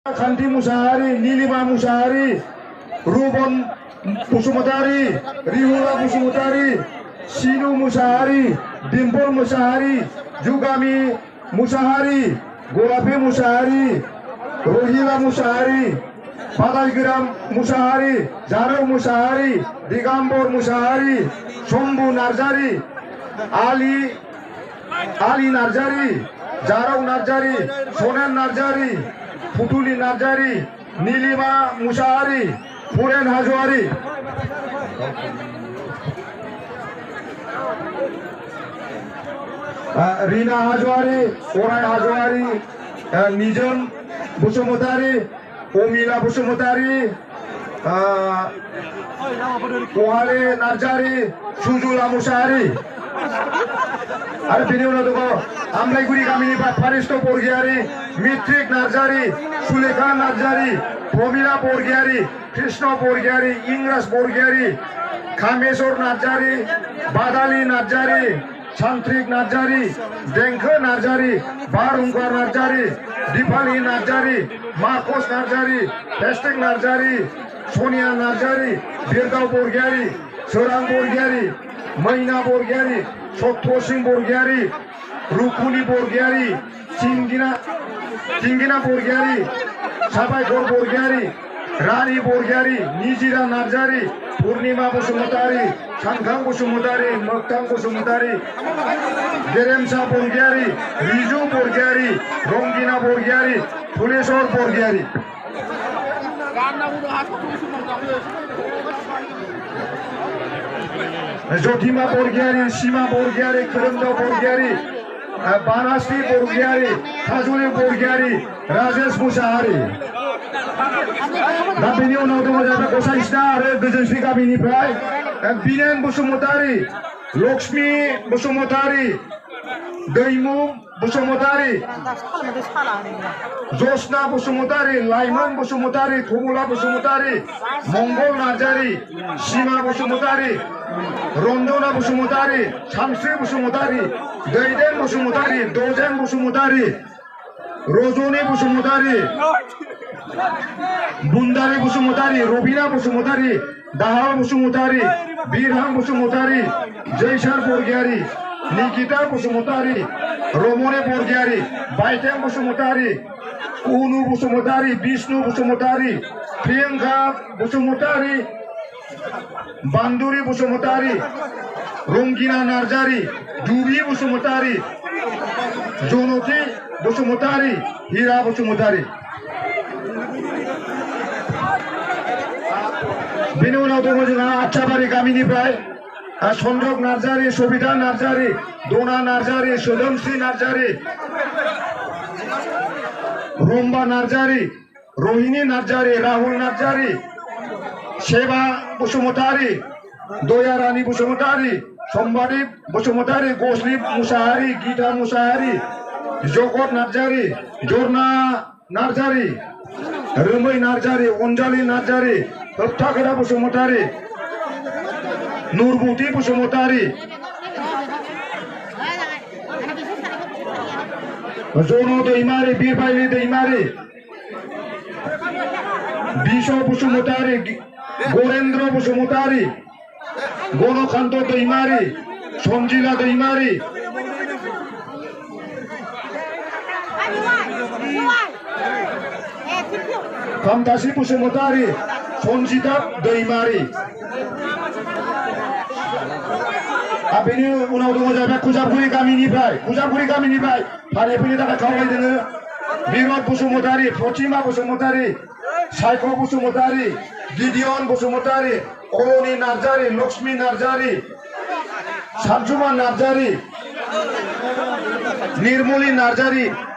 Kanti Musahari, Nilima Musahari, Rubon Musumutari, Rihula Musumutari, Sinu Musahari, Dimpol Musahari, Jugami Musahari, Golapi Musahari, Rohila Musahari, Padalgiram Musahari, Jaro Musahari, Digambor Musahari, Sombu Narjari, Ali Narjari, Jaro Narjari, Sonen Narjari, Putuli Narjari, Nilima Musahari, Puren Hajwari, Rina Hajwari, Orai Hajwari, Nijam Busumutari, Omila Busumutari, Kohale Narjari, Sujula Musahari. Ada video na tuh, amlai guri kami ni Faristo Porgiari, Mitrik Narjari, Sulekha Narjari, Promila Porgiari, Krishna Porgiari, Ingras Porgiari, Khamesor Narjari, Badali Narjari, Chantrik Narjari, Denkha Narjari, Barungkar Narjari, Dipali Narjari, Marcos Narjari, Pestek Narjari, Sonia Narjari, Birdau Porgiari, Serang Porgiari, Maina Porgiari, Sotosing Porgiari, Rukuni Porgiari, Tingina Porgiari, Sabaikor Porgiari, Rani Porgiari, Nijira Narjari, Purnima Busumutari, Shankang Busumutari, Moktang Busumutari, Geremsa Porgiari, Riju Porgiari, Rongina Porgiari, Pulesor Porgiari. Jotima Porgiari, Shima Porgiari, Keremda Porgiari, Banasti Porgiari, Khajuri Porgiari, Rajesh Musahari. Dan bini orang tu macam kosa isna, Bejensi kami ni pray, Binan Busumutari, Lakshmi Busumutari, Daimu Busumutari, Josna Busumutari, Laiman Busumutari, Thumula Busumutari, Mongol Narjari, Shima Busumutari, Rondona Busumutari, Shamsi Busumutari, Daiden Busumutari, Dojen Busumutari, Rojoni Busumutari, Bundari Busumutari, Robina Busumutari, Dahal Busumutari, Birham Busumutari, Jaishar Porgiari, Nikita Busumutari, Romone Porgiari, Baitem Busumutari, Unu Busumutari, Vishnu Busumutari, Priyanka Busumutari, Banduri Busumutari, Rongina Narjari, Jubi Busumutari, Jonoti Busumutari, Hira Busumutari. Bini orang tu macam Achabari kami ni pray, Sondrok Narjari, Sobita Narjari, Dona Narjari, Sudamsi Narjari, Romba Narjari, Rohini Narjari, Rahul Narjari, Sheba Busumutari, Doya Rani Busumutari, Sombadi Busumutari, Gosli Musahari, Gita Musahari, Jokot Narjari, Jorna Narjari, Rumai Narjari, Onjali Narjari, Takara Busumutari, Nurbuti Busumutari, Zono de Imari, Birbaili de Imari, Bisho Busumutari, Gorendro Busumutari, Gono Kanto de Imari, Sonjila de Imari, Kamtasi Busumutari, Sonjita de Imari. Abini unau tu macam Kujapuri kami ni pray, Kujapuri kami ni pray. Hari ini tak kawal dengan Birot Busumutari, Prochima Busumutari, Saiko Busumutari, Gideon Busumutari, Oloni Narjari, Lakshmi Narjari, Sanjuma Narjari, Nirmuli Narjari.